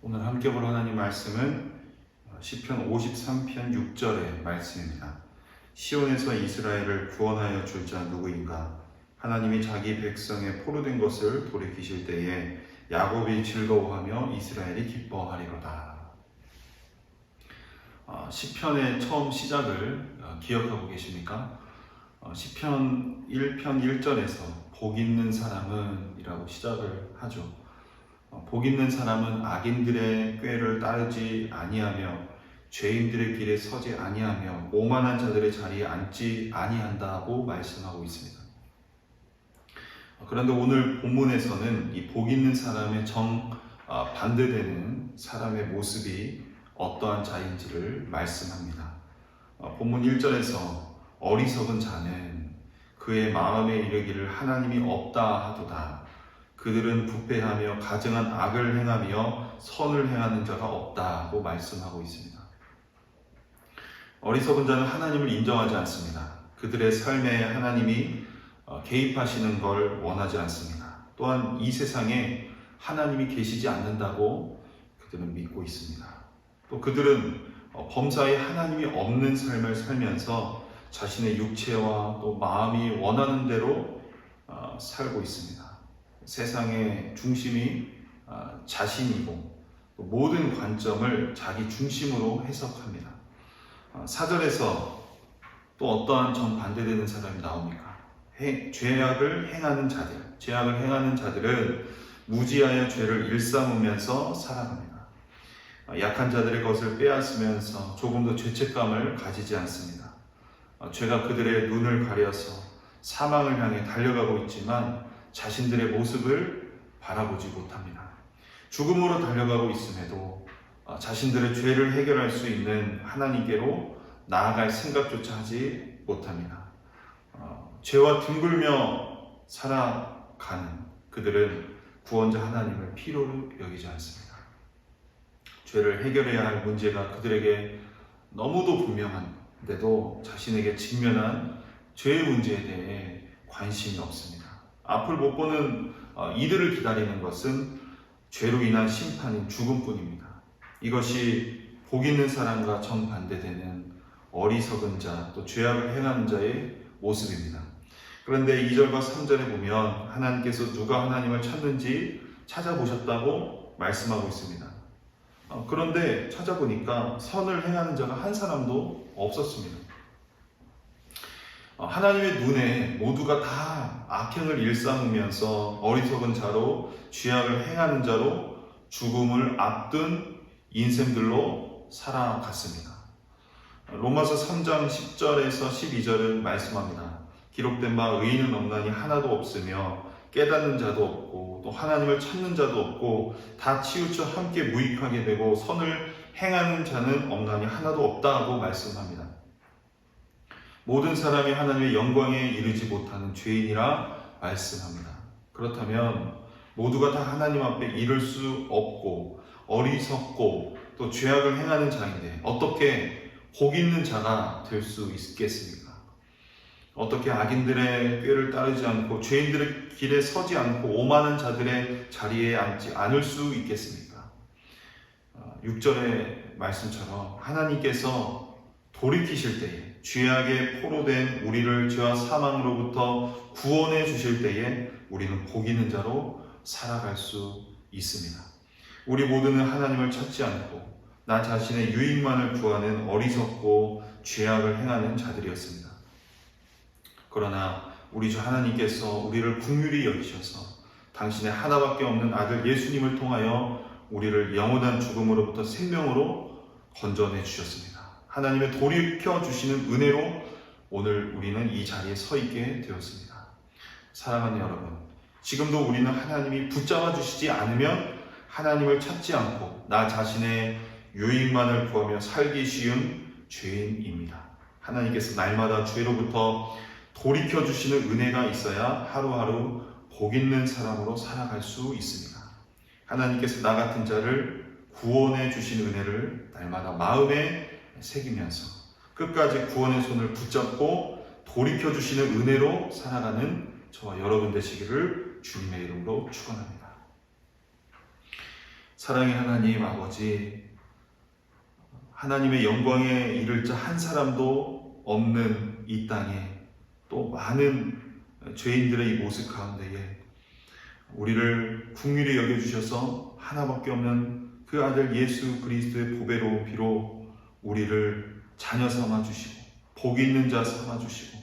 오늘 함께 볼 하나님 말씀은 시편 53편 6절의 말씀입니다. 시온에서 이스라엘을 구원하여 줄 자 누구인가? 하나님이 자기 백성의 포로된 것을 돌이키실 때에 야곱이 즐거워하며 이스라엘이 기뻐하리로다. 시편의 처음 시작을 기억하고 계십니까? 시편 1편 1절에서 복 있는 사람은 이라고 시작을 하죠. 복 있는 사람은 악인들의 꾀를 따르지 아니하며 죄인들의 길에 서지 아니하며 오만한 자들의 자리에 앉지 아니한다고 말씀하고 있습니다. 그런데 오늘 본문에서는 이 복 있는 사람의 반대되는 사람의 모습이 어떠한 자인지를 말씀합니다. 본문 1절에서 어리석은 자는 그의 마음에 이르기를 하나님이 없다 하도다. 그들은 부패하며 가증한 악을 행하며 선을 행하는 자가 없다고 말씀하고 있습니다. 어리석은 자는 하나님을 인정하지 않습니다. 그들의 삶에 하나님이 개입하시는 걸 원하지 않습니다. 또한 이 세상에 하나님이 계시지 않는다고 그들은 믿고 있습니다. 또 그들은 범사에 하나님이 없는 삶을 살면서 자신의 육체와 또 마음이 원하는 대로 살고 있습니다. 세상의 중심이 자신이고 모든 관점을 자기 중심으로 해석합니다. 4절에서 또 어떠한 정반대되는 사람이 나옵니까? 죄악을 행하는 자들은 무지하여 죄를 일삼으면서 살아갑니다. 약한 자들의 것을 빼앗으면서 조금도 죄책감을 가지지 않습니다. 죄가 그들의 눈을 가려서 사망을 향해 달려가고 있지만 자신들의 모습을 바라보지 못합니다. 죽음으로 달려가고 있음에도 자신들의 죄를 해결할 수 있는 하나님께로 나아갈 생각조차 하지 못합니다. 죄와 뒹굴며 살아가는 그들은 구원자 하나님을 필요로 여기지 않습니다. 죄를 해결해야 할 문제가 그들에게 너무도 분명한데도 자신에게 직면한 죄의 문제에 대해 관심이 없습니다. 앞을 못 보는 이들을 기다리는 것은 죄로 인한 심판인 죽음뿐입니다. 이것이 복 있는 사람과 정반대되는 어리석은 자, 또 죄악을 행하는 자의 모습입니다. 그런데 2절과 3절에 보면 하나님께서 누가 하나님을 찾는지 찾아보셨다고 말씀하고 있습니다. 그런데 찾아보니까 선을 행하는 자가 한 사람도 없었습니다. 하나님의 눈에 모두가 다 악행을 일삼으면서 어리석은 자로 죄악을 행하는 자로 죽음을 앞둔 인생들로 살아갔습니다. 로마서 3장 10절에서 12절은 말씀합니다. 기록된 바 의인은 없나니 하나도 없으며 깨닫는 자도 없고 또 하나님을 찾는 자도 없고 다 치우쳐 함께 무익하게 되고 선을 행하는 자는 없나니 하나도 없다고 말씀합니다. 모든 사람이 하나님의 영광에 이르지 못하는 죄인이라 말씀합니다. 그렇다면 모두가 다 하나님 앞에 이를 수 없고 어리석고 또 죄악을 행하는 자인데 어떻게 복 있는 자가 될 수 있겠습니까? 어떻게 악인들의 꾀를 따르지 않고 죄인들의 길에 서지 않고 오만한 자들의 자리에 앉지 않을 수 있겠습니까? 6절의 말씀처럼 하나님께서 돌이키실 때에 죄악에 포로된 우리를 죄와 사망으로부터 구원해 주실 때에 우리는 복 있는 자로 살아갈 수 있습니다. 우리 모두는 하나님을 찾지 않고 나 자신의 유익만을 구하는 어리석고 죄악을 행하는 자들이었습니다. 그러나 우리 주 하나님께서 우리를 긍휼히 여기셔서 당신의 하나밖에 없는 아들 예수님을 통하여 우리를 영원한 죽음으로부터 생명으로 건져내 주셨습니다. 하나님의 돌이켜 주시는 은혜로 오늘 우리는 이 자리에 서 있게 되었습니다. 사랑하는 여러분, 지금도 우리는 하나님이 붙잡아 주시지 않으면 하나님을 찾지 않고 나 자신의 유익만을 구하며 살기 쉬운 죄인입니다. 하나님께서 날마다 죄로부터 돌이켜 주시는 은혜가 있어야 하루하루 복 있는 사람으로 살아갈 수 있습니다. 하나님께서 나 같은 자를 구원해 주시는 은혜를 날마다 마음에 새기면서 끝까지 구원의 손을 붙잡고 돌이켜 주시는 은혜로 살아가는 저와 여러분 되시기를 주님의 이름으로 축원합니다. 사랑의 하나님 아버지, 하나님의 영광에 이를 자 한 사람도 없는 이 땅에 또 많은 죄인들의 이 모습 가운데에 우리를 긍휼히 여겨주셔서 하나밖에 없는 그 아들 예수 그리스도의 보배로운 피로 우리를 자녀 삼아주시고 복 있는 자 삼아주시고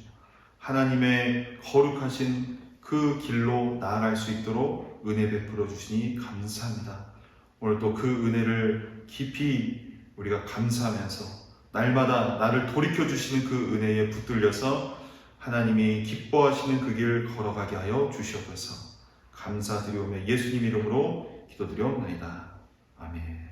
하나님의 거룩하신 그 길로 나아갈 수 있도록 은혜 베풀어 주시니 감사합니다. 오늘 또 그 은혜를 깊이 우리가 감사하면서 날마다 나를 돌이켜 주시는 그 은혜에 붙들려서 하나님이 기뻐하시는 그 길 걸어가게 하여 주시옵소서. 감사드리오며 예수님 이름으로 기도드리옵나이다. 아멘.